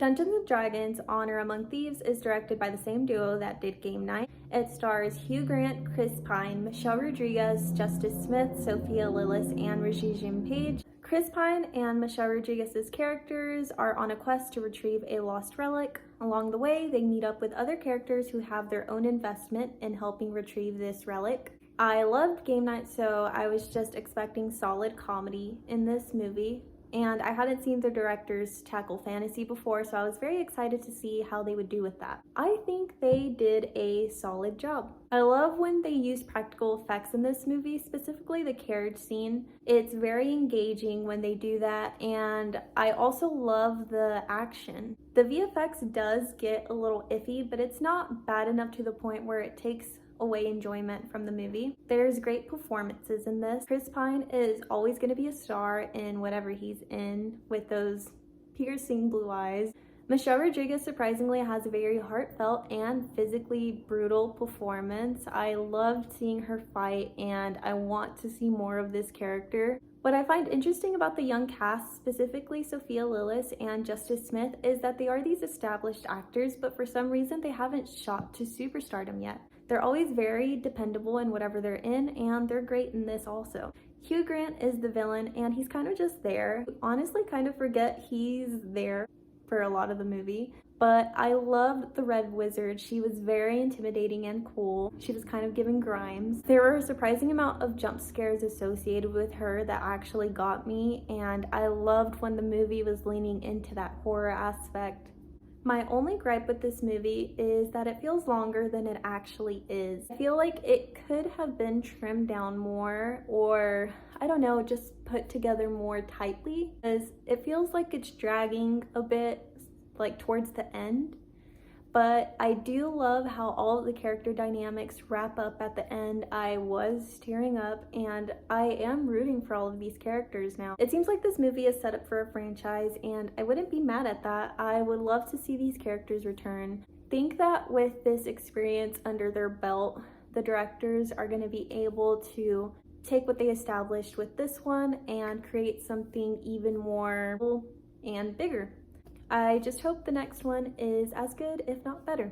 Dungeons & Dragons: Honor Among Thieves is directed by the same duo that did Game Night. It stars Hugh Grant, Chris Pine, Michelle Rodriguez, Justice Smith, Sophia Lillis, and Regé-Jean Page. Chris Pine and Michelle Rodriguez's characters are on a quest to retrieve a lost relic. Along the way, they meet up with other characters who have their own investment in helping retrieve this relic. I loved Game Night, so I was just expecting solid comedy in this movie. And I hadn't seen the directors tackle fantasy before, so I was very excited to see how they would do with that. I think they did a solid job. I love when they use practical effects in this movie, specifically the carriage scene. It's very engaging when they do that, and I also love the action. The VFX does get a little iffy, but it's not bad enough to the point where it takes away enjoyment from the movie. There's great performances in this. Chris Pine is always going to be a star in whatever he's in with those piercing blue eyes. Michelle Rodriguez surprisingly has a very heartfelt and physically brutal performance. I loved seeing her fight and I want to see more of this character. What I find interesting about the young cast, specifically Sophia Lillis and Justice Smith, is that they are these established actors, but for some reason they haven't shot to superstardom yet. They're always very dependable in whatever they're in, and they're great in this also. Hugh Grant is the villain, and he's kind of just there. Honestly, kind of forget he's there for a lot of the movie. But I loved the Red Wizard. She was very intimidating and cool. She was kind of giving Grimes. There were a surprising amount of jump scares associated with her that actually got me, and I loved when the movie was leaning into that horror aspect. My only gripe with this movie is that it feels longer than it actually is. I feel like it could have been trimmed down more, or I don't know, just put together more tightly, because it feels like it's dragging a bit like towards the end. But I do love how all of the character dynamics wrap up at the end. I was tearing up and I am rooting for all of these characters now. It seems like this movie is set up for a franchise and I wouldn't be mad at that. I would love to see these characters return. I think that with this experience under their belt, the directors are going to be able to take what they established with this one and create something even more cool and bigger. I just hope the next one is as good, if not better.